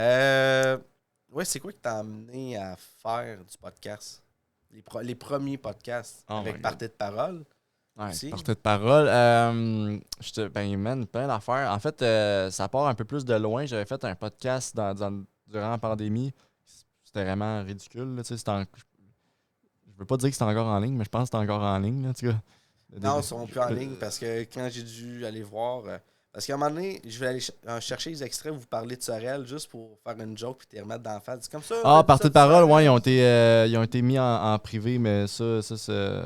Euh, ouais, c'est quoi qui t'a amené à faire du podcast? Les premiers podcasts Oh my avec God. Partie de parole Ouais, aussi. partie de parole. Ben, man, plein d'affaires. En fait, ça part un peu plus de loin. J'avais fait un podcast durant la pandémie. C'était vraiment ridicule. Là, tu sais, je veux pas dire que c'était encore en ligne, mais je pense que c'était encore en ligne. Là, en tout cas. Non, ils sont plus en ligne parce que quand j'ai dû aller voir. Parce qu'à un moment donné, je vais aller chercher les extraits où vous parlez de Sorel juste pour faire une joke puis te remettre dans la face. C'est comme ça. Ah, t'as dit partie ça de parole, ouais, Sorel? ils ont été mis en privé, mais ça c'est.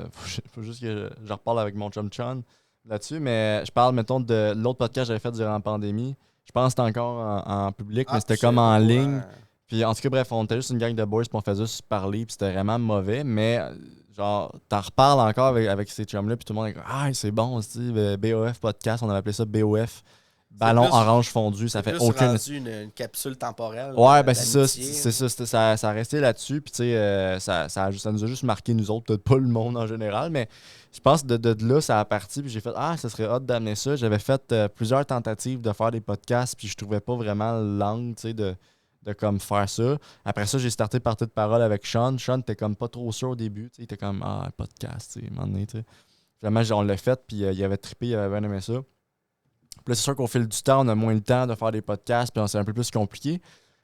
Faut juste que je reparle avec mon chum Chun là-dessus. Mais je parle, mettons, de l'autre podcast que j'avais fait durant la pandémie. Je pense que c'était encore en public, mais Ah, c'était je savais comme pas en au ligne. courant. Puis en tout cas, bref, on était juste une gang de boys, puis on faisait juste parler, puis c'était vraiment mauvais. Mais genre, t'en reparles encore avec ces chums-là, puis tout le monde est comme ah, c'est bon, c'est BOF podcast, on avait appelé ça BOF. C'est Ballon plus, orange fondu, ça c'est fait plus aucune. rendu une capsule temporelle Ouais, ben c'est ça, d'amitié. ça a resté là-dessus, puis tu sais, ça nous a juste marqué nous autres, peut-être pas le monde en général, mais je pense que de là, ça a parti, puis j'ai fait, ah, ça serait hot d'amener ça. J'avais fait plusieurs tentatives de faire des podcasts, puis je trouvais pas vraiment l'angle, tu sais, de comme faire ça. Après ça, j'ai starté Partie de parole avec Sean. Sean était comme pas trop sûr au début, tu sais, il était comme, ah, podcast, tu sais, à un moment donné, tu sais. Finalement, on l'a fait, puis il avait trippé, il avait bien aimé ça. Puis là, c'est sûr qu'au fil du temps, on a moins le temps de faire des podcasts, puis c'est un peu plus compliqué.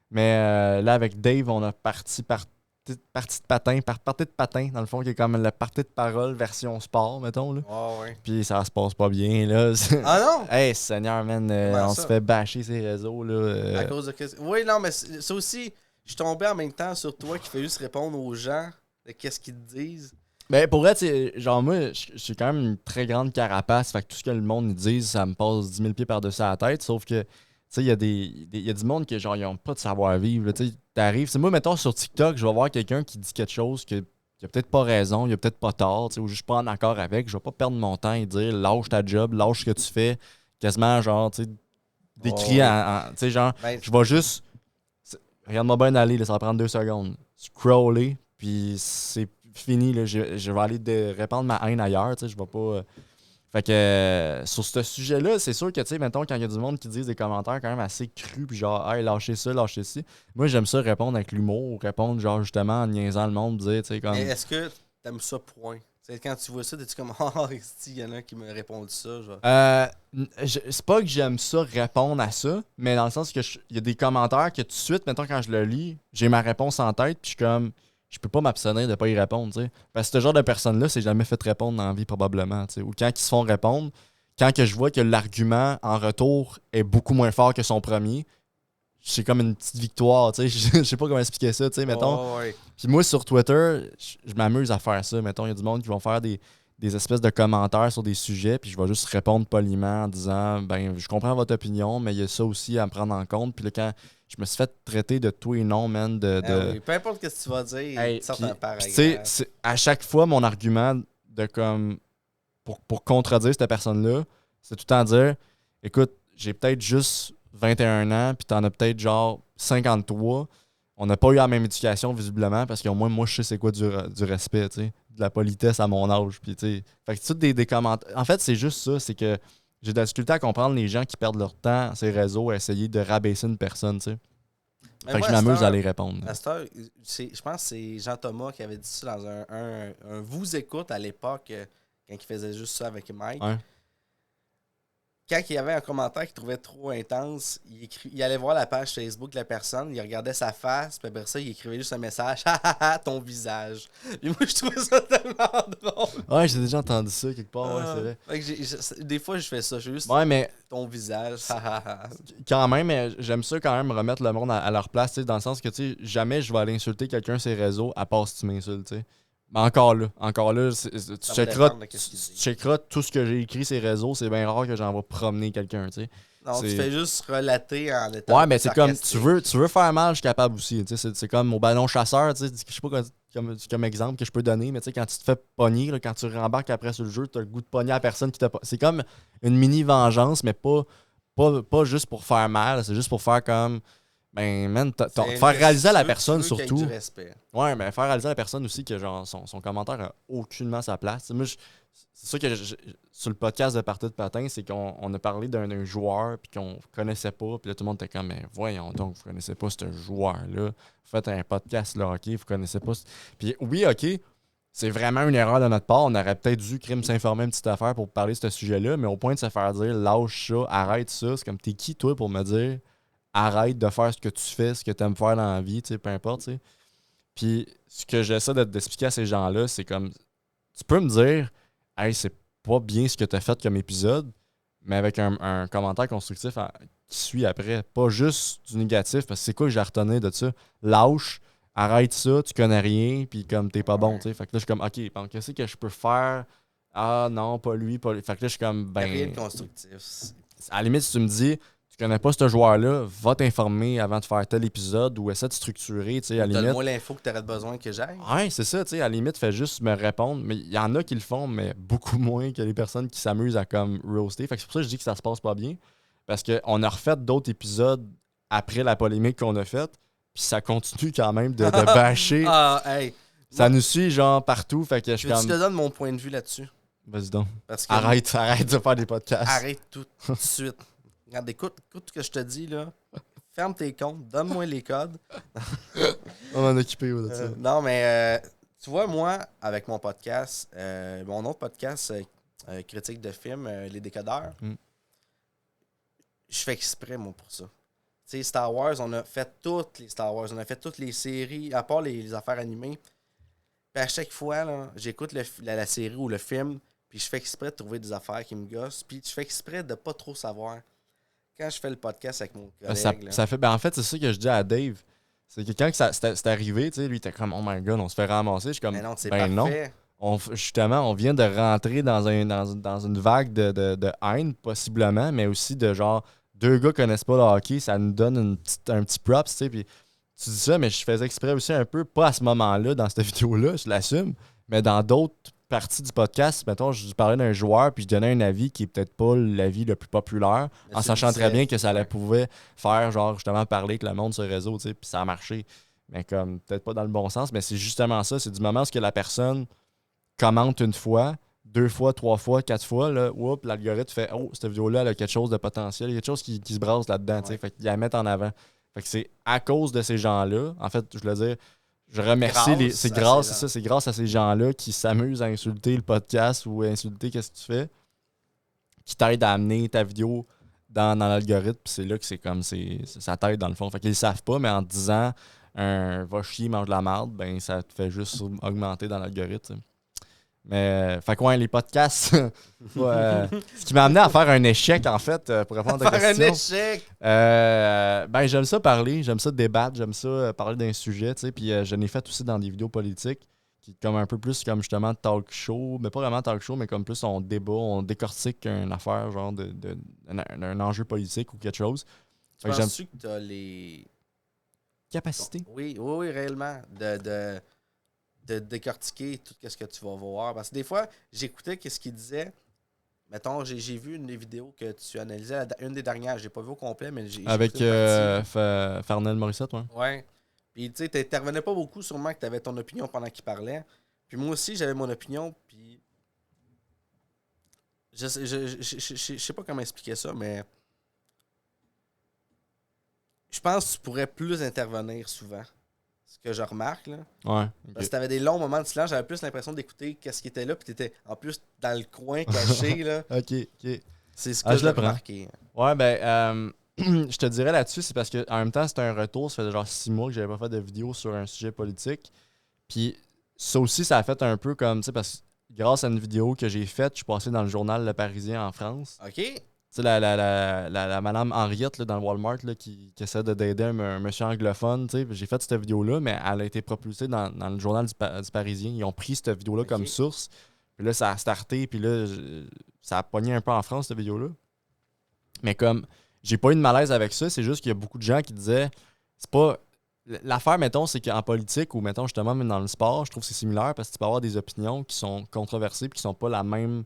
Mais là, avec Dave, on a partie de patin, partie de patin, dans le fond, qui est comme la partie de parole version sport, mettons. Là. Ah ouais. Puis ça se passe pas bien, là. Ah non? Hey, Seigneur, man, Comment on se ça? fait bâcher ces réseaux, là. À cause de qu'est-ce. Oui, non, mais ça aussi, je suis tombé en même temps sur toi qui fait juste répondre aux gens de qu'est-ce qu'ils te disent. Ben, pour vrai, tu sais, genre, moi, j'ai quand même une très grande carapace. Fait que tout ce que le monde me dit, ça me passe 10 000 pieds par-dessus la tête. Sauf que, tu sais, il y a du monde qui, genre, ils ont pas de savoir-vivre. là, Tu sais, t'arrives. C'est moi, mettons, sur TikTok, je vais voir quelqu'un qui dit quelque chose qui a peut-être pas raison, il a peut-être pas tort, tu sais, ou je suis pas en accord avec. Je vais pas perdre mon temps et dire lâche ta job, lâche ce que tu fais. Quasiment, genre, tu sais, Oh, décrit oui. tu sais, genre, Ben, je vais juste. Regarde-moi bien aller, là, ça va prendre 2 secondes. Scroller, puis c'est fini. Là, je vais aller répandre ma haine ailleurs. Tu sais, je vais pas. Fait que sur ce sujet-là, c'est sûr que, tu sais, mettons, quand il y a du monde qui disent des commentaires quand même assez crus, puis genre, hey, lâchez ça, lâchez ci. Moi, j'aime ça répondre avec l'humour, répondre, genre, justement, en niaisant le monde, dire, tu sais, comme. mais est-ce que t'aimes ça, point? C'est quand tu vois ça, t'es-tu comme ah, il y en a un qui me répond ça, genre. C'est pas que j'aime ça répondre à ça, mais dans le sens que il y a des commentaires que tout de suite, mettons, quand je le lis, j'ai ma réponse en tête, puis je suis comme, je peux pas m'abstenir de pas y répondre, tu sais. Parce que ce genre de personne-là, c'est jamais fait répondre dans la vie, probablement, tu sais. Ou quand ils se font répondre, quand que je vois que l'argument en retour est beaucoup moins fort que son premier, c'est comme une petite victoire, tu sais. Je sais pas comment expliquer ça, tu sais, mettons. Oh, ouais. Puis moi, sur Twitter, je m'amuse à faire ça. Mettons, il y a du monde qui vont faire des espèces de commentaires sur des sujets, puis je vais juste répondre poliment en disant ben je comprends votre opinion, mais il y a ça aussi à me prendre en compte. Puis là, quand je me suis fait traiter de tout et non, man, Ah oui, peu importe ce que tu vas dire, Hey, tu sortes puis, un puis tu sais, paragraphe. à chaque fois, mon argument de comme pour contredire cette personne-là, c'est tout le temps dire écoute, j'ai peut-être juste 21 ans, puis t'en as peut-être genre 53. On n'a pas eu la même éducation, visiblement, parce qu'au moins, moi, je sais c'est quoi du respect, tu sais, de la politesse à mon âge. Puis, tu sais, fait que tout des commentaires. En fait, c'est juste ça, c'est que j'ai de la difficulté à comprendre les gens qui perdent leur temps, ces réseaux, à essayer de rabaisser une personne, tu sais. Mais Fait que moi, je m'amuse à les répondre. à cette heure, je pense que c'est Jean-Thomas qui avait dit ça dans un Vous écoute à l'époque, quand il faisait juste ça avec Mike. Ouais. Quand il y avait un commentaire qu'il trouvait trop intense, il allait voir la page Facebook de la personne, il regardait sa face, puis après ça, il écrivait juste un message ha ha ha, ton visage. Puis moi, je trouvais ça tellement drôle. Ouais, j'ai déjà entendu ça quelque part, ouais, c'est vrai. Fait que des fois, je fais ça, je fais juste Ouais, mais ton visage, ha ha ha. quand même, j'aime ça quand même remettre le monde à leur place, tu sais, dans le sens que, tu sais, jamais je vais aller insulter quelqu'un sur les réseaux à part si tu m'insultes, tu sais. Mais encore là, tu Ça va checkeras, dépendre de qu'est-ce qu'il dit. tu checkeras tout ce que j'ai écrit sur les réseaux, c'est bien rare que j'envoie promener quelqu'un, tu sais. Non, tu C'est- fais juste relater en étant Ouais, mais c'est comme, sarcastique. tu veux faire mal, je suis capable aussi, tu sais, c'est comme au ballon chasseur, tu sais, je sais pas comme exemple que je peux donner, mais tu sais, quand tu te fais pogner, là, quand tu rembarques après sur le jeu, tu as le goût de pogner à la personne qui t'a pas. C'est comme une mini vengeance, mais pas juste pour faire mal, c'est juste pour faire comme Ben, man, C'est faire réaliser à la tu personne veux qu'il y ait surtout. du respect. Ouais, mais faire réaliser à la personne aussi que genre son commentaire a aucunement sa place. Moi, c'est ça que sur le podcast de Partie de Patin, c'est qu'on a parlé d'un joueur puis qu'on connaissait pas. Puis là, tout le monde était comme, mais voyons donc, vous connaissez pas ce joueur-là. Vous faites un podcast là, hockey, vous connaissez pas. Puis oui, ok, c'est vraiment une erreur de notre part. On aurait peut-être dû s'informer une petite affaire pour parler de ce sujet-là, mais au point de se faire dire, lâche ça, arrête ça. C'est comme, t'es qui, toi, pour me dire, arrête de faire ce que tu fais, ce que tu aimes faire dans la vie, tu sais, peu importe, tu sais. Puis ce que j'essaie d'expliquer à ces gens-là, c'est comme, tu peux me dire, hey, c'est pas bien ce que tu as fait comme épisode, mais avec un commentaire constructif qui suit après. Pas juste du négatif, parce que c'est quoi que j'ai retenu de ça? Lâche, arrête ça, tu connais rien, puis comme t'es pas bon, tu sais. Fait que là, je suis comme, ok, donc qu'est-ce que je peux faire? Ah non, pas lui, pas lui. Fait que là, je suis comme, Rien ben. de constructif. À la limite, si tu me dis, tu connais pas ce joueur-là, va t'informer avant de faire tel épisode ou essaie de structurer, tu sais, à la limite. Donne-moi l'info que tu aurais besoin que j'aille. Ouais, c'est ça, tu sais, à la limite, fais juste me répondre. Mais il y en a qui le font, mais beaucoup moins que les personnes qui s'amusent à comme roaster. Fait que c'est pour ça que je dis que ça se passe pas bien. Parce qu'on a refait d'autres épisodes après la polémique qu'on a faite, puis ça continue quand même de bâcher. Ah, hey. Ça nous suit, genre, partout. Fait que je suis Je comme. te donne mon point de vue là-dessus. Vas-y donc. Parce que Arrête de faire des podcasts. arrête tout de suite. Regarde, écoute ce que je te dis, là. Ferme tes comptes, donne-moi les codes. On en a occupé de ça. Non, mais tu vois, moi, avec mon podcast, mon autre podcast, critique de films, Les Décodeurs, je fais exprès, moi, pour ça. Tu sais, Star Wars, on a fait toutes les Star Wars, on a fait toutes les séries, à part les affaires animées. Puis à chaque fois, là, j'écoute la série ou le film, puis je fais exprès de trouver des affaires qui me gossent, puis je fais exprès de pas trop savoir. Quand je fais le podcast avec mon collègue... Ça fait, en fait, c'est ça que je dis à Dave. C'est que quand c'est arrivé, tu sais, lui, il était comme, oh my god, on se fait ramasser. Je suis comme, Mais non, c'est ben parfait. non. Justement, on vient de rentrer dans une vague de haine, possiblement, mais aussi de genre, deux gars connaissent pas le hockey, ça nous donne un petit props, tu sais. Puis tu dis ça, mais je faisais exprès aussi un peu, pas à ce moment-là, dans cette vidéo-là, je l'assume, mais dans d'autres partie du podcast, mettons, je parlais d'un joueur puis je donnais un avis qui est peut-être pas l'avis le plus populaire, Mais en sachant très bien que ça pouvait faire, genre, justement, parler avec le monde sur le réseau, tu sais, puis ça a marché. Mais comme, peut-être pas dans le bon sens, mais c'est justement ça. C'est du moment où la personne commente une fois, 2 fois, 3 fois, 4 fois, là, oups, l'algorithme fait, oh, cette vidéo-là, elle a quelque chose de potentiel, il y a quelque chose qui se brasse là-dedans, tu sais, fait qu'il la met en avant. Fait que c'est à cause de ces gens-là, en fait, je voulais dire, je remercie c'est grâce à ces gens-là qui s'amusent à insulter le podcast ou à insulter qu'est-ce que tu fais, qui t'aident à amener ta vidéo dans l'algorithme. Puis c'est là que c'est comme ça t'aide dans le fond. Fait qu'ils le savent pas, mais en te disant va chier, mange de la marde, ben ça te fait juste augmenter dans l'algorithme. T'sais. Mais, fait quoi, les podcasts, ce qui m'a amené à faire un échec, en fait, pour répondre à ta question. Faire un échec! Ben, j'aime ça parler, j'aime ça débattre, j'aime ça parler d'un sujet, tu sais, puis je l'ai fait aussi dans des vidéos politiques, qui comme un peu plus comme justement talk show, mais pas vraiment talk show, mais comme plus on débat, on décortique une affaire, genre un enjeu politique ou quelque chose. Tu penses-tu que tu as les capacités? Oui, réellement, de décortiquer tout ce que tu vas voir. Parce que des fois, j'écoutais ce qu'il disait. Mettons, j'ai vu une des vidéos que tu analysais, une des dernières, j'ai pas vu au complet, mais j'ai avec Farnell Morissette, ouais. Ouais. Puis tu sais, t'intervenais pas beaucoup, sûrement que tu avais ton opinion pendant qu'il parlait. Puis moi aussi, j'avais mon opinion, puis je sais pas comment expliquer ça, mais je pense que tu pourrais plus intervenir souvent. Ce que je remarque, là. Ouais. Okay. Parce que t'avais des longs moments de silence, j'avais plus l'impression d'écouter qu'est-ce qui était là, puis t'étais en plus dans le coin caché, là. ok. C'est ce que j'ai remarqué. Ouais, ben, je te dirais là-dessus, c'est parce que en même temps, c'était un retour. Ça fait genre 6 mois que j'avais pas fait de vidéo sur un sujet politique. Puis ça aussi, ça a fait un peu comme, tu sais, parce que grâce à une vidéo que j'ai faite, je suis passé dans le journal Le Parisien en France. OK. Tu sais, la madame Henriette là, dans le Walmart là, qui essaie d'aider un monsieur anglophone. Tu sais, j'ai fait cette vidéo-là, mais elle a été propulsée dans le journal du Parisien. Ils ont pris cette vidéo-là comme source. Puis là, ça a starté. Puis là, ça a pogné un peu en France, cette vidéo-là. Mais comme, j'ai pas eu de malaise avec ça. C'est juste qu'il y a beaucoup de gens qui disaient, c'est pas... L'affaire, mettons, c'est qu'en politique ou, mettons, justement, même dans le sport, je trouve que c'est similaire parce que tu peux avoir des opinions qui sont controversées et qui sont pas la même...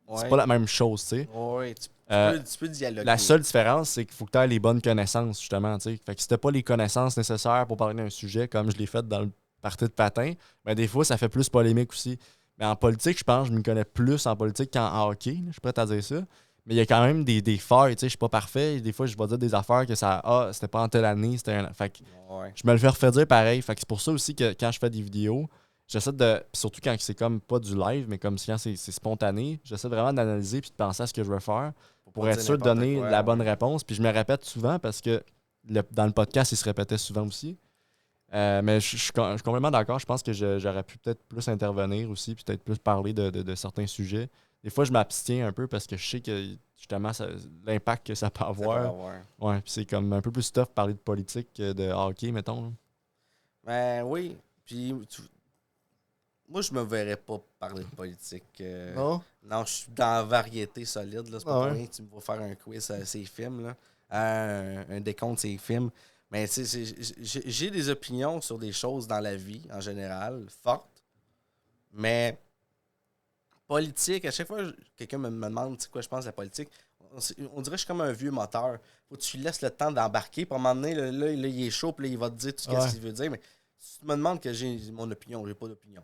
Ouais. C'est pas la même chose, tu sais. Ouais. Tu peux dialoguer. La seule différence, c'est qu'il faut que tu aies les bonnes connaissances, justement. T'sais. Fait que si tu pas les connaissances nécessaires pour parler d'un sujet, comme je l'ai fait dans le party de patin, ben des fois, ça fait plus polémique aussi. Mais en politique, je pense que je me connais plus en politique qu'en hockey. Là, je suis prêt à dire ça. Mais il y a quand même des failles. Je suis pas parfait. Des fois, je vais dire des affaires que ça. Ah, c'était pas en telle année. Fait que Ouais. je me le fais refaire dire pareil. Fait que c'est pour ça aussi que quand je fais des vidéos, j'essaie de. Pis surtout quand c'est comme pas du live, mais comme quand c'est spontané, j'essaie vraiment d'analyser puis de penser à ce que je veux faire pour pas être dire sûr de n'importe donner quoi, la bonne ouais. réponse. Puis je me répète souvent parce que dans le podcast, il se répétait souvent aussi. Mais je suis complètement d'accord. Je pense que j'aurais pu peut-être plus intervenir aussi, puis peut-être plus parler de certains sujets. Des fois, je m'abstiens un peu parce que je sais que justement l'impact que ça peut Ça peut avoir. avoir. Ouais, puis c'est comme un peu plus tough parler de politique que de hockey, mettons. Là. Ben oui. Puis moi, je me verrais pas parler de politique. Non? Non, je suis dans la variété solide. Là. C'est pas Ah pour ouais? rien que tu me vas faire un quiz à ces films. Là. Un décompte de ces films. Mais tu sais, j'ai des opinions sur des choses dans la vie, en général, fortes. Mais politique, à chaque fois que quelqu'un me demande tu sais quoi je pense de la politique, on dirait que je suis comme un vieux moteur. Faut que tu lui laisses le temps d'embarquer. Pour un moment donné, là, il est chaud, puis là, il va te dire tout ce Ouais. qu'il veut dire. Mais si tu me demandes que j'ai mon opinion, j'ai pas d'opinion.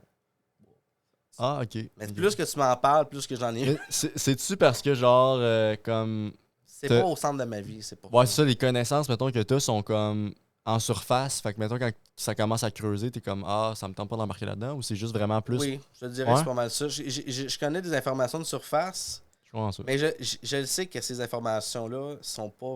Ah, ok. Mais Ok. plus que tu m'en parles, plus que j'en ai. Mais c'est-tu parce que, genre, comme. C'est pas au centre de ma vie, c'est pour Ouais, ça. c'est ça, les connaissances, mettons, que tu sont comme en surface. Fait que, mettons, quand ça commence à creuser, t'es comme, ah, ça me tente pas d'embarquer là-dedans, ou c'est juste vraiment plus. Oui, je te dirais que Ouais, c'est pas mal ça. Je connais des informations de surface, je comprends ça. mais je le sais que ces informations-là sont pas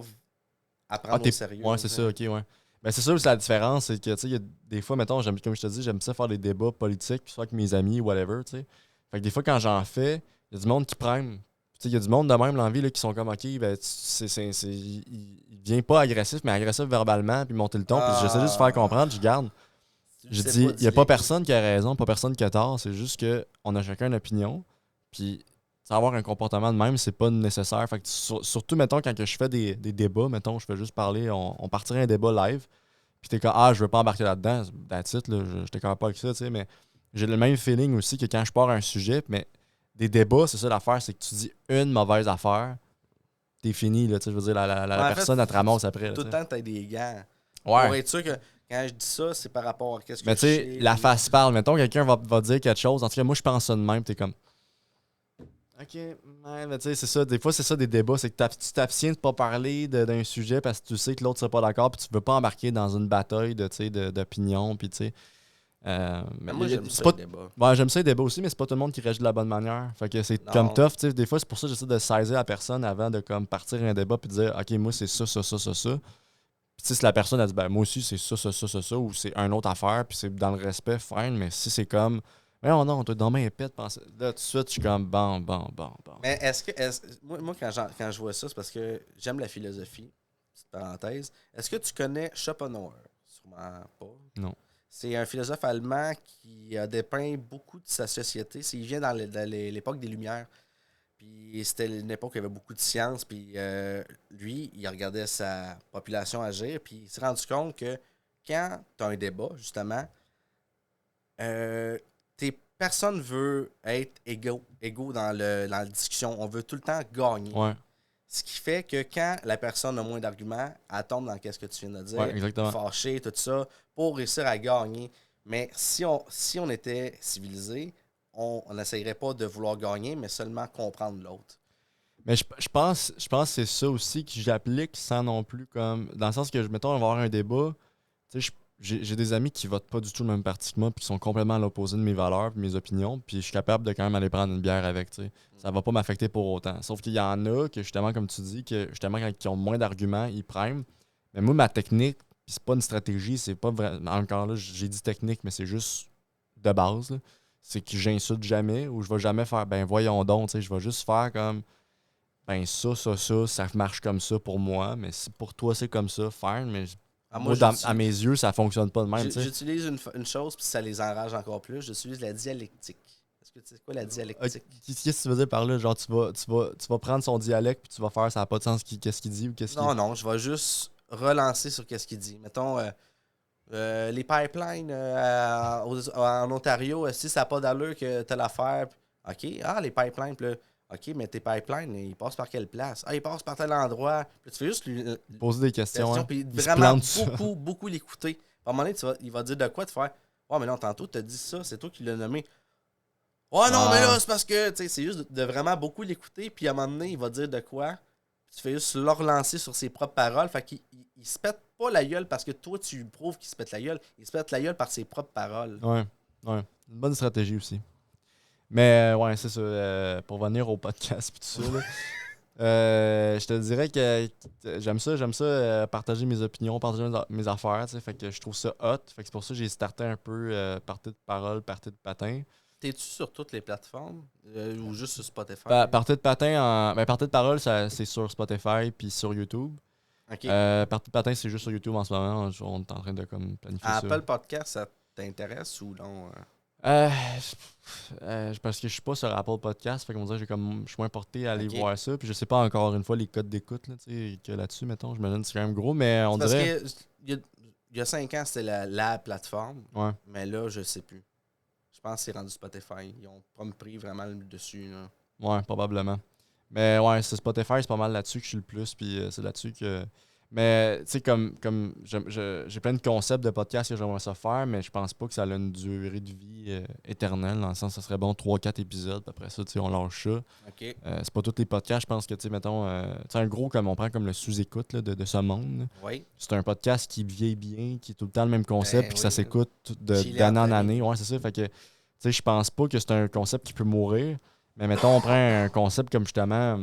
à Ah, prendre au sérieux. ouais, c'est ça, ok, ouais. Ben, c'est ça aussi la différence, c'est que, tu sais, il y a des fois, mettons, comme je te dis, j'aime ça faire des débats politiques, soit avec mes amis, whatever, tu sais. Fait que des fois, quand j'en fais, il y a du monde qui prime. Tu sais, il y a du monde de même, l'envie, là, qui sont comme, ok, ben, il devient pas agressif, mais agressif verbalement, puis monter le ton, puis j'essaie juste de faire Ah, comprendre, je garde. tu Je sais dis, pas il n'y a pas dialoguer. personne qui a raison, pas personne qui a tort, c'est juste que on a chacun une opinion, puis avoir un comportement de même, c'est pas nécessaire. Fait que surtout, mettons, quand que je fais des débats, mettons, je fais juste parler, on partirait un débat live, puis t'es comme, ah, je veux pas embarquer là-dedans, that's it, là, je t'écarte pas avec ça, tu sais, mais j'ai le même feeling aussi que quand je pars un sujet, mais des débats, c'est ça l'affaire, c'est que tu dis une mauvaise affaire, t'es fini, là, tu sais, je veux dire, la En fait, personne, elle te ramasse faut après, là, tout tu le sais. temps que tu des gants. Pour Ouais. être sûr que quand je dis ça, c'est par rapport à qu'est-ce que Mais je tu sais, sais. la Puis... face parle, mettons, quelqu'un va dire quelque chose, en tout cas, moi, je pense ça de même, t'es comme, ok, ouais, mais tu sais, c'est ça. Des fois, c'est ça des débats. C'est que tu t'abstiens de pas parler d'un sujet parce que tu sais que l'autre ne pas d'accord puis tu veux pas embarquer dans une bataille d'opinion. Puis tu sais. Mais moi, j'aime C'est ça, pas. le débat. Ouais, j'aime ça les débats aussi, mais c'est pas tout le monde qui réagit de la bonne manière. Fait que c'est comme Non. tough. Tu sais, des fois, c'est pour ça que j'essaie de saisir la personne avant de comme partir un débat puis de dire ok, moi, c'est ça, ça, ça, ça, ça. Puis tu sais, si la personne a dit ben moi aussi, c'est ça, ça, ça, ça, ça, ou c'est une autre affaire, puis c'est dans le respect, fine, mais si c'est comme. Mais non, non, toi, dans ma épée, là, tout de suite, je suis comme bon, bon, bon, bon. Mais moi quand je vois ça, c'est parce que j'aime la philosophie. Petite parenthèse. Est-ce que tu connais Schopenhauer? Sûrement pas. Non. C'est un philosophe allemand qui a dépeint beaucoup de sa société. Il vient dans l'époque des Lumières. Puis c'était une époque où il y avait beaucoup de science. Puis lui, il regardait sa population agir. Puis il s'est rendu compte que quand tu as un débat, justement, personne veut être égaux dans la discussion. On veut tout le temps gagner. Ouais, Ce qui fait que quand la personne a moins d'arguments, elle tombe dans ce que tu viens de dire, ouais, exactement. fâchée, tout ça, pour réussir à gagner. Mais si on était civilisé, on n'essayerait pas de vouloir gagner, mais seulement comprendre l'autre. Mais je pense que c'est ça aussi que j'applique sans non plus comme. Dans le sens que, mettons, on va avoir un débat. Tu sais, j'ai des amis qui votent pas du tout le même parti que moi, puis qui sont complètement à l'opposé de mes valeurs, puis mes opinions, puis je suis capable de quand même aller prendre une bière avec, tu sais. Ça va pas m'affecter pour autant. Sauf qu'il y en a que, justement, comme tu dis, que justement, quand ils ont moins d'arguments, ils priment. Mais moi, ma technique, puis c'est pas une stratégie, c'est pas vraiment. Encore là, j'ai dit technique, mais c'est juste de base, là. C'est que j'insulte jamais, ou je vais jamais faire, ben voyons donc, tu sais, je vais juste faire comme ben ça marche comme ça pour moi, mais si pour toi c'est comme ça, fine, mais Ah, moi, à mes yeux, ça fonctionne pas de même, tu sais. j'utilise une chose, puis ça les enrage encore plus. J'utilise la dialectique. Est-ce que tu sais quoi la dialectique? Qu'est-ce que tu veux dire par là? Genre, tu vas prendre son dialecte puis tu vas faire, ça n'a pas de sens, qu'est-ce qu'il dit ou qu'est-ce qu'il. Non, non, je vais juste relancer sur ce qu'il dit. Mettons, les pipelines en Ontario, si ça n'a pas d'allure que telle affaire, OK, les pipelines, puis là, OK, mais tes pipelines, ils passent par quelle place? Ah, ils passent par tel endroit. Puis tu fais juste lui Poser des questions. Hein. puis Il se vraiment plante ça. beaucoup l'écouter. À un moment donné, il va dire de quoi, te faire ouais, mais non, tantôt, t'as dit ça, c'est toi qui l'as nommé. Oh non, mais là, c'est parce que, tu sais, c'est juste de vraiment beaucoup l'écouter, puis à un moment donné, il va dire de quoi, puis tu fais juste le relancer sur ses propres paroles, fait qu'il il se pète pas la gueule parce que toi, tu lui prouves qu'il se pète la gueule, il se pète la gueule par ses propres paroles. Ouais. Une bonne stratégie aussi. Mais ouais, c'est ça. Pour venir au podcast et tout ça, là, je te dirais que j'aime ça partager mes opinions, partager mes affaires, tu sais, fait que je trouve ça hot. Fait que c'est pour ça que j'ai starté un peu partie de parole, partie de patin. T'es-tu sur toutes les plateformes ou juste sur Spotify? Partie de patin, partie de parole, c'est sur Spotify puis sur YouTube. OK. Partie de patin, c'est juste sur YouTube en ce moment. On est en train de comme planifier ça. Apple Podcast, ça t'intéresse ou non? Parce que je suis pas sur Apple Podcast, fait qu'on dirait que je suis moins porté à aller Ok. voir ça. Puis je sais pas encore une fois les codes d'écoute là, que là-dessus, mettons, je me donne c'est quand même gros, mais on Parce dirait. que il y a 5 ans, c'était la plateforme, Ouais. mais là, je sais plus. Je pense que c'est rendu Spotify. Ils ont pas pris vraiment le dessus. Là. Ouais, probablement. Mais ouais, c'est Spotify, c'est pas mal là-dessus que je suis le plus, puis c'est là-dessus que. Mais tu sais, comme j'ai plein de concepts de podcasts que j'aimerais ça faire, mais je pense pas que ça a une durée de vie éternelle, dans le sens que ça serait bon 3-4 épisodes, puis après ça, tu sais, on lâche ça. OK. C'est pas tous les podcasts, je pense que, tu sais, mettons, tu sais, un gros, comme on prend comme le sous-écoute là, de ce monde, là. Oui. C'est un podcast qui vieillit bien, qui est tout le temps le même concept, puis que ça oui. s'écoute J'y l'ai d'année en entamé. année. Ouais, c'est ça. Fait que, tu sais, je pense pas que c'est un concept qui peut mourir. Mais mettons, on prend un concept comme justement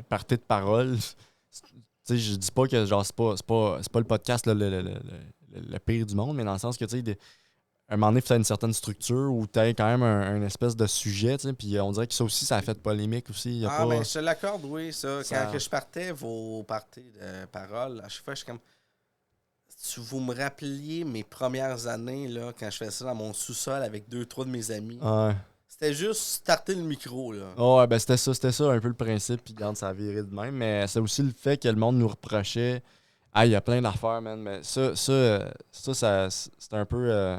partie de parole. Tu sais, je dis pas que genre c'est pas le podcast là, le pire du monde, mais dans le sens que tu sais, à un moment donné, tu as une certaine structure où tu as quand même un espèce de sujet, tu sais, puis on dirait que ça aussi, ça a fait polémique aussi. Il y a Ah, pas... mais je te l'accorde, oui, ça. Ça- Quand que je partais, vos parties de parole, à chaque fois, je suis comme. Si vous me rappeliez mes premières années, là, quand je faisais ça dans mon sous-sol avec 2-3 de mes amis, Ouais. c'était juste starter le micro, là. Ouais, ben c'était ça un peu le principe, puis regarde, ça a viré de même. Mais c'est aussi le fait que le monde nous reprochait. Ah, il y a plein d'affaires, man. Mais c'est un peu.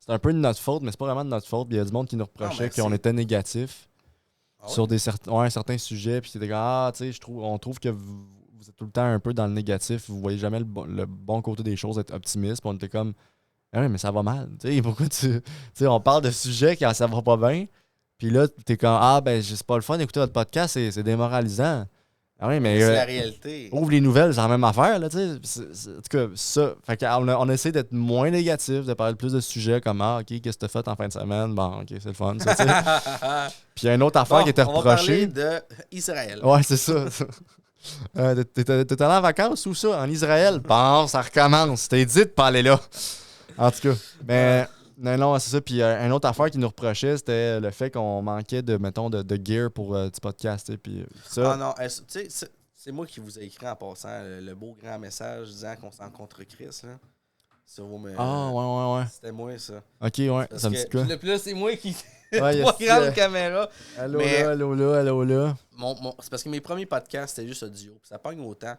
C'est un peu de notre faute, mais c'est pas vraiment de notre faute. Il y a du monde qui nous reprochait mais qu'on c'est- était négatif Ah ouais? sur certains sujets, puis c'était comme tu sais, on trouve que vous êtes tout le temps un peu dans le négatif, vous voyez jamais le bon côté des choses, être optimiste, puis on était comme ah ouais, mais ça va mal. Tu sais, pourquoi tu sais, on parle de sujets quand ça va pas bien, puis là, t'es comme ah ben c'est pas le fun d'écouter votre podcast, c'est démoralisant. Ah oui, mais C'est la réalité. ouvre les nouvelles, c'est la même affaire, là, tu sais. En tout cas, ça. Fait qu'on essaie d'être moins négatif, de parler plus de sujets comme ah, ok, qu'est-ce que t'as fait en fin de semaine? Bon, ok, c'est le fun, ça, tu sais. Puis il y a une autre affaire Bon, qui était on va parler reprochée. d'Israël. Ouais, c'est ça. T'es allé en vacances ou ça? En Israël? Bon, ça recommence. T'es dit de pas aller là. En tout cas. Mais non, c'est ça. Puis une autre affaire qui nous reprochait, c'était le fait qu'on manquait de, mettons, de gear pour du podcast. Tu sais. Puis ça. Ah non, tu sais, c'est moi qui vous ai écrit en passant le beau grand message disant qu'on s'en contre Chris, là. Sur vos Ah, ouais. C'était moi, ça. Ok, ouais. Parce Ça me dit que, quoi? puis là, c'est moi qui. Ouais, y a Trois ce- grandes caméras. Allô Mais- là, allô là, allô là. C'est parce que mes premiers podcasts, c'était juste audio. Puis ça pogne autant.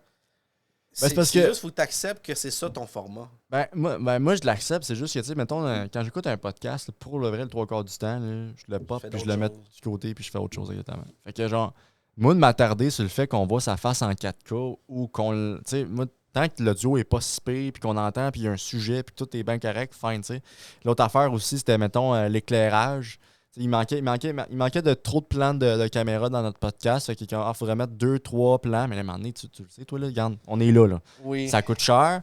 c'est parce c'est que- juste, faut que tu acceptes que c'est ça ton format. Moi, je l'accepte. C'est juste que, tu sais, mettons, quand j'écoute un podcast, là, pour le vrai, le 3 quarts du temps, là, je le pop, fais puis je d'autres le mets choses. du côté, puis je fais autre chose exactement. Fait que, genre, moi, de m'attarder sur le fait qu'on voit sa face en 4K ou qu'on. Tu sais, moi, tant que l'audio est pas si pire, puis qu'on entend, puis il y a un sujet, puis tout est bien correct, fine, tu sais. L'autre affaire aussi, c'était, mettons, l'éclairage. T'sais, il manquait de trop de plans de caméra dans notre podcast. Fait qu'il faudrait mettre 2-3 plans. Mais à un moment donné, tu le sais, toi, là, regarde, on est là. Oui. Ça coûte cher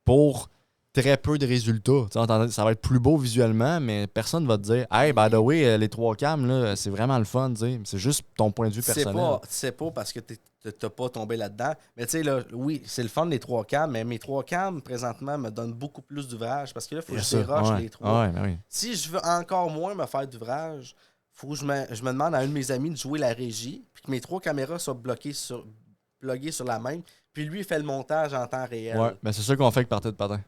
pour très peu de résultats. Ça va être plus beau visuellement, mais personne va te dire hey, by the way, les 3 cams, là, c'est vraiment le fun. T'sais. C'est juste ton point de vue personnel. C'est pas parce que t'as pas tombé là-dedans. Mais tu sais, là, oui, c'est le fun les 3 cams, mais mes 3 cams, présentement, me donnent beaucoup plus d'ouvrage parce que là, il faut que je déroche les 3. Ouais, ben oui. Si je veux encore moins me faire d'ouvrage, faut que je me demande à un de mes amis de jouer la régie, puis que mes 3 caméras soient pluguées sur la même, puis lui, il fait le montage en temps réel. Ouais, ben c'est ça qu'on fait avec partie de patin.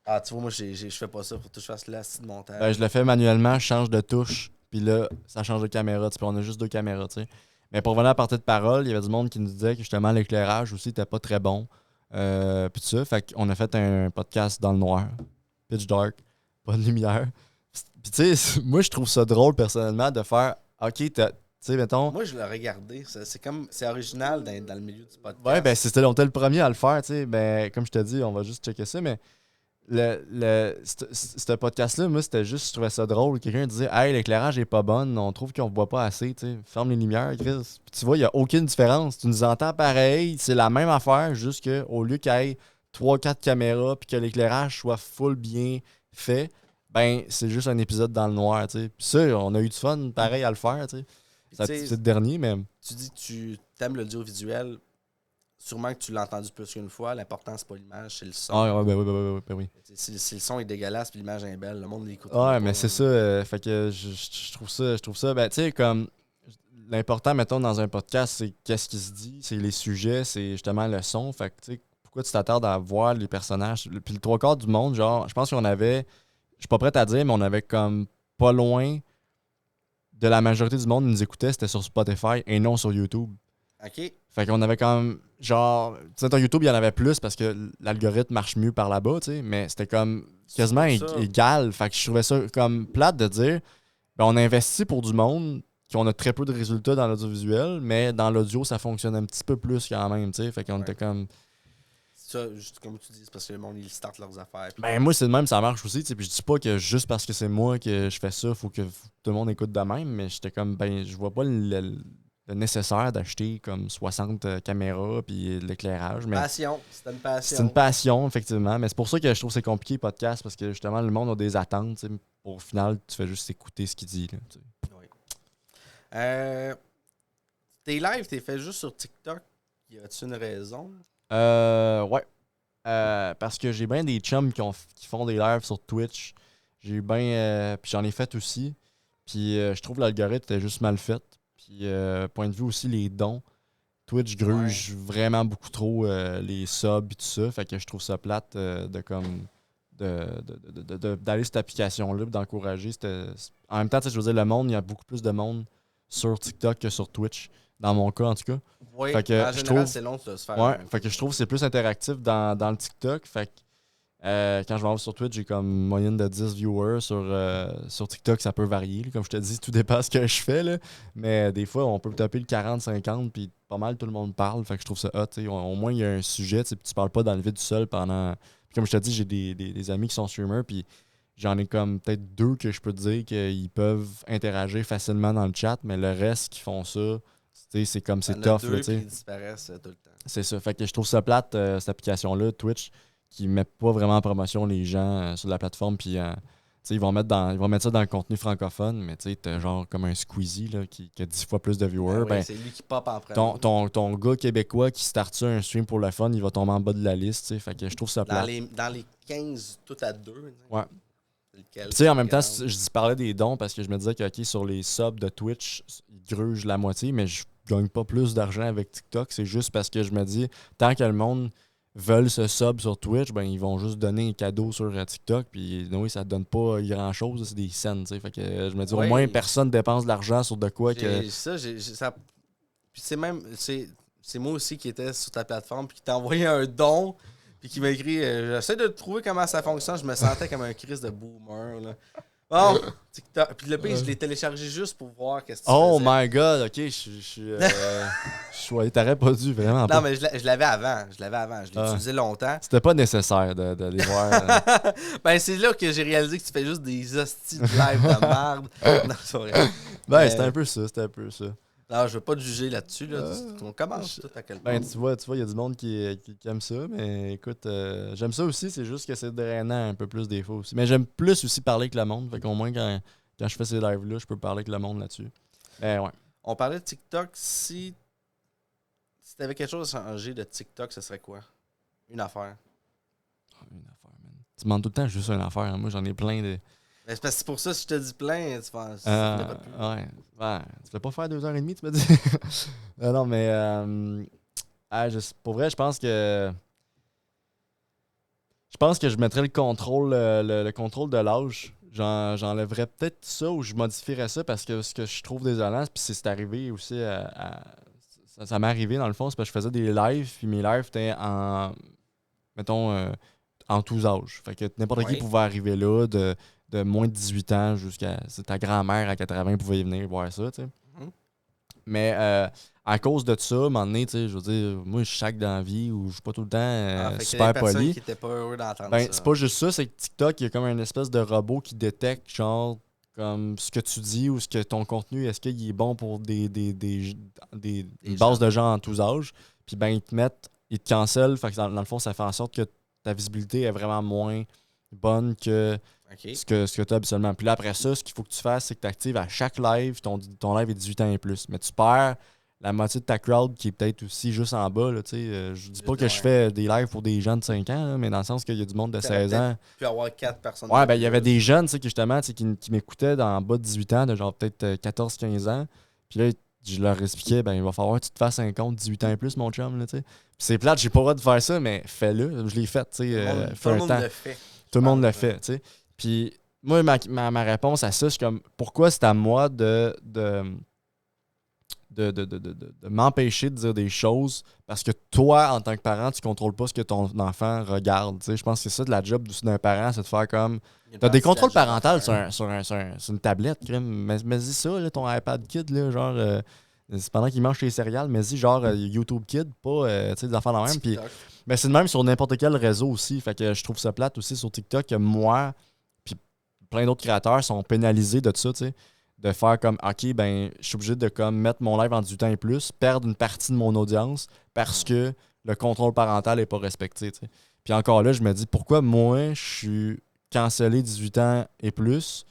Ah, tu vois, moi, je fais pas ça pour que je fasse l'assis de montage. Ben, je le fais manuellement, je change de touche, puis là, ça change de caméra. Puis on a juste 2 caméras, tu sais. Mais pour revenir à partir de parole, il y avait du monde qui nous disait que justement l'éclairage aussi n'était pas très bon. Puis tout ça, fait qu'on a fait un podcast dans le noir, pitch dark, pas de lumière. Puis tu sais, moi je trouve ça drôle personnellement de faire, ok, tu sais, mettons. Moi, je l'ai regardé. C'est comme, c'est original dans le milieu du podcast. Ouais, ben on était le premier à le faire, tu sais. Ben, comme je te dis, on va juste checker ça, mais ce podcast-là, moi, c'était juste, je trouvais ça drôle. Quelqu'un disait, hey, l'éclairage est pas bon, on trouve qu'on voit pas assez, tu sais. Ferme les lumières, Chris. Puis tu vois, il y a aucune différence. Tu nous entends pareil, c'est la même affaire, juste qu'au lieu qu'il y ait 3-4 caméras puis que l'éclairage soit full bien fait, ben, c'est juste un épisode dans le noir, tu sais. Puis ça, on a eu du fun pareil à le faire, tu sais. C'est le dernier, mais. Tu dis que tu aimes l'audiovisuel. Sûrement que tu l'as entendu plus qu'une fois. L'important, c'est pas l'image, c'est le son. Ah, ouais, ben oui. Si le son est dégueulasse puis l'image est belle, le monde l'écoute. Ouais, mais c'est ça. Fait que je trouve ça. Ben, tu sais, comme. L'important, mettons, dans un podcast, c'est qu'est-ce qui se dit, c'est les sujets, c'est justement le son. Fait que, tu sais, pourquoi tu t'attardes à voir les personnages? Puis le trois quarts du monde, genre, je pense qu'on avait. Je suis pas prêt à dire, mais on avait comme pas loin de la majorité du monde qui nous écoutait, c'était sur Spotify et non sur YouTube. OK. Fait qu'on avait quand même, genre, tu sais, sur YouTube, il y en avait plus parce que l'algorithme marche mieux par là-bas, tu sais, mais c'était comme quasiment égal. Fait que je trouvais ça comme plate de dire, ben, on investit pour du monde, qu'on a très peu de résultats dans l'audiovisuel, mais dans l'audio, ça fonctionne un petit peu plus quand même, tu sais. Fait qu'on était comme. Ça, juste comme tu dis, c'est parce que le monde, ils startent leurs affaires. Ben, moi, c'est de même, ça marche aussi, tu sais. Puis je dis pas que juste parce que c'est moi que je fais ça, faut que tout le monde écoute de même, mais j'étais comme, ben, je vois pas le nécessaire d'acheter comme 60 caméras puis de l'éclairage. Mais Passion, c'est une passion. c'est une passion, effectivement. Mais c'est pour ça que je trouve que c'est compliqué, podcast, parce que justement, le monde a des attentes. Tu sais. Au final, tu fais juste écouter ce qu'il dit. Là, tu sais. Oui. Tes lives, t'es fait juste sur TikTok. Y a-tu une raison? Ouais. Parce que j'ai bien des chums qui font des lives sur Twitch. J'ai eu bien. Puis j'en ai fait aussi. Puis je trouve que l'algorithme était juste mal fait. Puis point de vue aussi, les dons. Twitch gruge vraiment beaucoup trop les subs et tout ça. Fait que je trouve ça plate d'aller sur cette application-là et d'encourager. En même temps, je veux dire, le monde, il y a beaucoup plus de monde sur TikTok que sur Twitch. Dans mon cas, en tout cas. Oui, fait que en général, c'est long de se faire. Ouais, fait que je trouve que c'est plus interactif dans le TikTok. Fait que quand je vais sur Twitch, j'ai comme une moyenne de 10 viewers. Sur TikTok, ça peut varier. Là. Comme je te dis, tout dépend de ce que je fais. Là. Mais des fois, on peut taper le 40-50, puis pas mal tout le monde parle. Fait que je trouve ça hot. Au moins, il y a un sujet. Puis tu parles pas dans le vide du sol pendant. Puis comme je te dis, j'ai des amis qui sont streamers, puis j'en ai comme peut-être 2 que je peux te dire qu'ils peuvent interagir facilement dans le chat, mais le reste qui font ça. C'est comme c'est tough. Là, ils disparaissent tout le temps. C'est ça. Fait que je trouve ça plate, cette application-là, Twitch, qui met pas vraiment en promotion les gens sur la plateforme. Puis ils vont mettre ça dans le contenu francophone, mais tu sais, t'as genre comme un Squeezie là, qui a 10 fois plus de viewers. Oui, c'est lui qui pop en premier. Ton gars québécois qui starte ça un stream pour le fun, il va tomber en bas de la liste. T'sais. Fait que je trouve ça plate. Dans les 15, tout à 2. Ouais. Tu sais, en même temps, je parlais des dons parce que je me disais que okay, sur les subs de Twitch, ils grugent la moitié, mais je gagne pas plus d'argent avec TikTok. C'est juste parce que je me dis, tant que le monde veut ce sub sur Twitch, ben ils vont juste donner un cadeau sur TikTok. Puis oui, ça donne pas grand-chose, c'est des cents. Fait que je me dis, au moins, personne dépense de l'argent sur de quoi que... ça. Puis c'est moi aussi qui était sur ta plateforme puis qui t'a envoyé un don. Puis qui m'a écrit j'essaie de trouver comment ça fonctionne. Je me sentais comme un Chris de boomer. Là. Bon, TikTok. Puis le pire, je l'ai téléchargé juste pour voir qu'est-ce que tu Oh faisais. my god, ok, je suis. T'aurais pas dû, vraiment. Non, mais je l'avais avant. Je l'ai utilisé longtemps. C'était pas nécessaire d'aller voir. Ben, c'est là que j'ai réalisé que tu fais juste des hosties de live de merde. Non, c'est vrai. Ben, c'était un peu ça. Non, je veux pas te juger là-dessus. Là. On commence tout à quel point. Ben, tu vois, il y a du monde qui aime ça, mais écoute, j'aime ça aussi, c'est juste que c'est drainant un peu plus des fois aussi. Mais j'aime plus aussi parler avec le monde, fait qu'au moins quand je fais ces lives-là, je peux parler avec le monde là-dessus. Ben ouais. On parlait de TikTok, si t'avais quelque chose à changer de TikTok, ce serait quoi? Une affaire. Une affaire, man. Tu demandes tout le temps juste une affaire, hein. Moi j'en ai plein de... Mais c'est parce que c'est pour ça, si je te dis plein, tu penses. Ouais. Tu fais pas faire 2h30, tu m'as dit? Non, mais pour vrai, je pense que je mettrais le contrôle de l'âge. J'enlèverais peut-être ça ou je modifierais ça parce que ce que je trouve désolant, puis c'est arrivé aussi ça m'est arrivé dans le fond, c'est parce que je faisais des lives, puis mes lives étaient en tous âges. Fait que n'importe qui pouvait arriver là, de moins de 18 ans jusqu'à... Ta grand-mère à 80 pouvait y venir voir ça, tu sais. Mais à cause de ça, à un moment donné, tu sais, je veux dire, moi, je suis chaque dans la vie où je suis pas tout le temps Fait qu'il y a super des personnes poli. qui étaient pas heureux d'entendre Ben, ça. c'est pas juste ça, c'est que TikTok, il y a comme une espèce de robot qui détecte, genre, comme ce que tu dis ou ce que ton contenu, est-ce qu'il est bon pour une base de jeunes. gens en tous âges. Puis ben, ils te cancellent. Fait que dans le fond, ça fait en sorte que ta visibilité est vraiment moins bonne que OK. ce que tu as habituellement. Puis là, après ça, ce qu'il faut que tu fasses, c'est que tu actives à chaque live, ton live est 18 ans et plus. Mais tu perds la moitié de ta crowd qui est peut-être aussi juste en bas. Là, je dis pas que je fais des lives pour des gens de 5 ans, là, mais dans le sens qu'il y a du monde de T'aurais 16 peut-être ans. pu avoir 4 personnes Ouais, de ben il y avait plus. des jeunes qui justement qui m'écoutaient en bas de 18 ans, de genre peut-être 14-15 ans. Puis là, je leur expliquais, ben il va falloir que tu te fasses un compte 18 ans et plus, mon chum. Là, tu sais. Puis c'est plate, j'ai pas le droit de faire ça, mais fais-le. Je l'ai fait, tu sais, Tout fait le un monde temps. le fait. Tout Je le monde le pense, fait, tu sais. Puis moi, ma réponse à ça, c'est comme pourquoi c'est à moi de m'empêcher de dire des choses parce que toi, en tant que parent, tu contrôles pas ce que ton enfant regarde. Tu sais. Je pense que c'est ça de la job d'un parent, c'est de faire comme. Il y a une T'as des partie de la contrôles job à parentaux faire. sur une tablette, crème. Mais dis ça, là, ton iPad Kid, là, genre. C'est pendant qu'il mange ses céréales, mais dis genre YouTube Kid, pas tu sais, des affaires dans le même. Puis, TikTok. mais c'est le même sur n'importe quel réseau aussi. Fait que je trouve ça plate aussi sur TikTok que moi, puis plein d'autres créateurs sont pénalisés de ça, tu sais. De faire comme, OK, ben, je suis obligé de comme mettre mon live en 18 ans et plus, perdre une partie de mon audience parce que le contrôle parental n'est pas respecté, tu sais. Puis encore là, je me dis, pourquoi moi, je suis cancellé 18 ans et plus,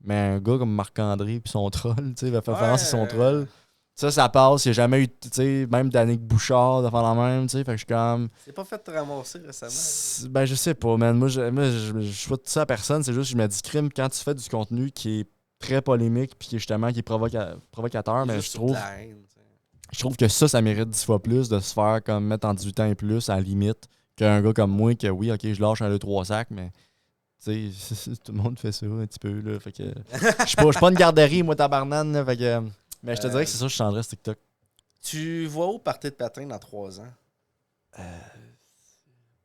mais un gars comme Marc-André puis son troll, tu sais, va faire référence à son troll. Ça passe. Il n'y a jamais eu, tu sais, même d'Annick Bouchard de faire la même, tu sais. Fait que je suis comme. C'est pas fait te ramasser récemment. Ben, je sais pas, man. Moi, je souhaite ça à personne. C'est juste que je me dis, crime, quand tu fais du contenu qui est très polémique puis qui est justement qui est provocateur, mais Juste sur de la haine. Tu sais. je trouve que ça mérite 10 fois plus de se faire comme mettre en 18 ans et plus à la limite qu'un gars comme moi que oui, ok, je lâche un 2-3 sacs, mais tu sais, tout le monde fait ça un petit peu là. Fait que je suis pas une garderie, moi tabarnane, là, fait que. Mais je te dirais que c'est ça que je changerais ce TikTok. Tu vois où partir de patin dans 3 ans?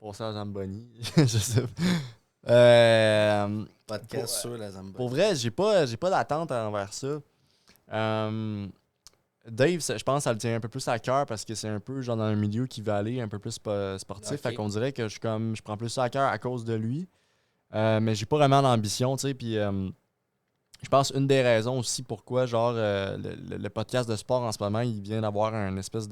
Passer à Zamboni. Je sais pas. Podcast sur la Zamboni. Pour vrai, j'ai pas d'attente envers ça. Dave, je pense que ça le tient un peu plus à cœur parce que c'est un peu genre dans un milieu qui va aller un peu plus sportif. Ok. Fait qu'on dirait que je prends plus ça à cœur à cause de lui. Mais j'ai pas vraiment d'ambition, tu sais. Puis je pense une des raisons aussi pourquoi genre le podcast de sport en ce moment, il vient d'avoir une espèce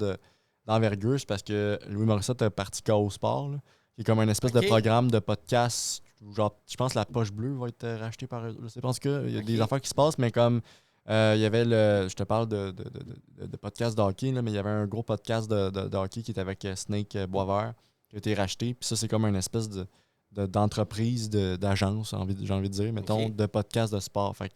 d'envergure, c'est parce que Louis Morissette a parti KO Sport, là, qui est comme une espèce de Ok. programme de podcast. Genre, je pense que la Poche Bleue va être rachetée par eux. Je pense qu'il y a des Ok. affaires qui se passent, mais comme il y avait je te parle de podcast de hockey, là, mais il y avait un gros podcast de hockey qui était avec Snake Boisvert qui a été racheté. Puis ça, c'est comme une espèce d'entreprise, d'agence, j'ai envie de dire, mettons, Ok. de podcast de sport. Fait que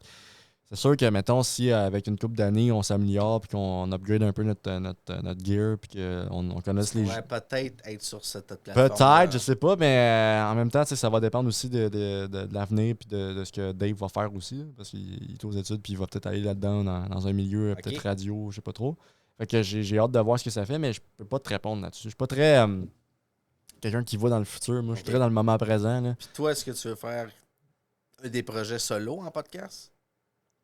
c'est sûr que, mettons, si avec une couple d'années, on s'améliore puis qu'on upgrade un peu notre gear puis qu'on connaisse Tu les pourrais peut-être être sur cette plateforme. peut-être, je sais pas, mais en même temps, tu sais, ça va dépendre aussi de l'avenir puis de ce que Dave va faire aussi. Là, parce qu'il est aux études puis il va peut-être aller là-dedans dans un milieu, Ok. peut-être radio, je sais pas trop. Fait que j'ai hâte de voir ce que ça fait, mais je peux pas te répondre là-dessus. Je suis pas très quelqu'un qui voit dans le futur. Moi, je suis Ok. très dans le moment présent. Là. Puis toi, est-ce que tu veux faire des projets solo en podcast?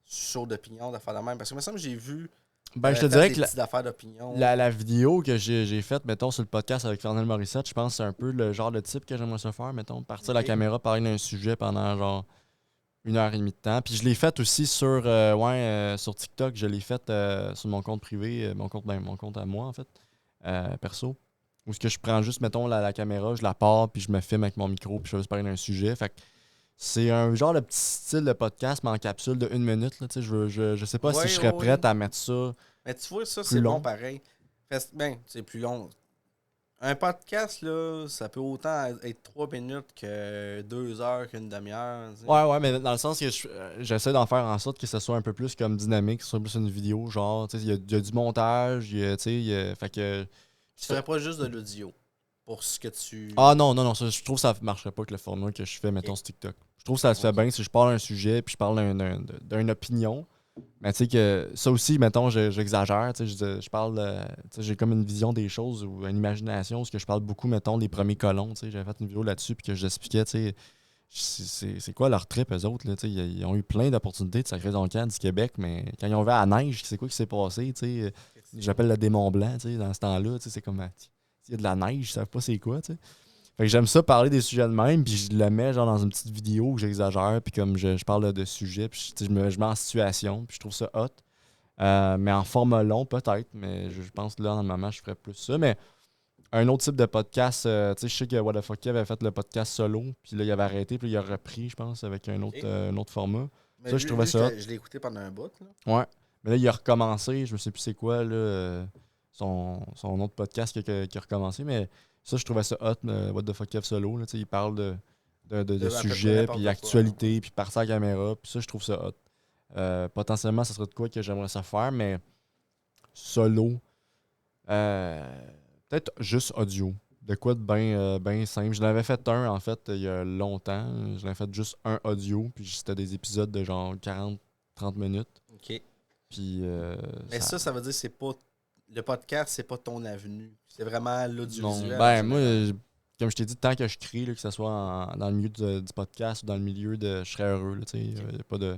Show d'opinion, d'affaires de même? Parce que il me semble que j'ai vu Ben, je te fait dirais des que petites affaires d'opinion. la vidéo que j'ai faite, mettons, sur le podcast avec Fernand Morissette, je pense que c'est un peu le genre de type que j'aimerais se faire, mettons, partir la Ok. caméra, parler d'un sujet pendant genre 1 heure et demie de temps. Puis je l'ai faite aussi sur TikTok, je l'ai faite sur mon compte privé, mon compte à moi, en fait, perso. Où ce que je prends juste, mettons, la caméra, je la pars, puis je me filme avec mon micro, puis je vais juste parler d'un sujet. Fait que c'est un genre de petit style de podcast, mais en capsule de 1 minute. Là, tu sais, je sais pas si je serais prête à mettre ça Mais tu vois, ça, plus c'est long. bon pareil. Ben, c'est plus long. Un podcast, là, ça peut autant être 3 minutes que 2 heures qu'une demi-heure. Tu sais. Ouais, mais dans le sens que j'essaie d'en faire en sorte que ce soit un peu plus comme dynamique, que ce soit plus une vidéo, genre, tu sais, il y a du montage, tu sais, fait que... Tu ferais pas juste de l'audio pour ce que tu. Ah non, ça, je trouve que ça marcherait pas avec le format que je fais, mettons, Ok. sur TikTok. Je trouve que ça se fait bien si je parle d'un sujet, puis je parle d'une opinion. Mais tu sais que ça aussi, mettons, j'exagère, tu sais, je parle, tu sais, j'ai comme une vision des choses ou une imagination, parce que je parle beaucoup, mettons, des premiers colons, tu sais, j'avais fait une vidéo là-dessus, puis que j'expliquais, tu sais, c'est quoi leur trip, eux autres? Là, ils ont eu plein d'opportunités de sacrer son camp du Québec, mais quand ils ont vu à la neige, c'est quoi qui s'est passé? J'appelle le démon blanc dans ce temps-là. C'est comme s'il y a de la neige, ils savent pas c'est quoi. T'sais. Fait que j'aime ça parler des sujets de même, puis je le mets genre dans une petite vidéo où j'exagère, puis comme je parle de sujets, puis je me mets en situation, puis je trouve ça hot. Mais en format long, peut-être, mais je pense que là, dans le moment, je ferais plus ça. Mais un autre type de podcast, je sais que What the Fuck avait fait le podcast solo, puis là, il avait arrêté, puis il a repris, je pense, avec un autre format. Mais Ça, je trouvais ça hot. Je l'ai écouté pendant un bout. Là. Ouais. Mais là, il a recommencé, je ne sais plus c'est quoi, là, son autre podcast qui a recommencé, mais ça, je trouvais ça hot, What the Fuck Kev solo. Là, il parle de sujets, puis actualité, puis par sa caméra, puis ça, je trouve ça hot. Potentiellement, ça serait de quoi que j'aimerais ça faire, mais solo, peut-être juste audio. De quoi de bien simple. Je l'avais fait un, en fait, il y a longtemps. Je l'avais fait juste un audio, puis c'était des épisodes de genre 40-30 minutes. OK. Puis, mais ça veut dire que c'est pas... Le podcast, c'est pas ton avenue. C'est vraiment l'audiovisuel. Non, ben moi, comme je t'ai dit, tant que je crée, là, que ce soit dans le milieu du podcast ou dans le milieu de... Je serais heureux, là, tu sais. Y a pas de...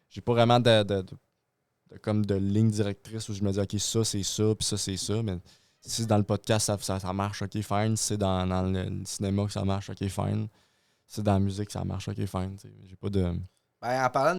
J'ai pas vraiment comme de ligne directrice où je me dis, OK, ça, c'est ça, puis ça, c'est ça, mais... Si c'est dans le podcast, ça marche, ok, fine. Si c'est dans le cinéma que ça marche, ok, fine. Si c'est dans la musique, ça marche, ok, fine. J'ai pas de... Ben, en parlant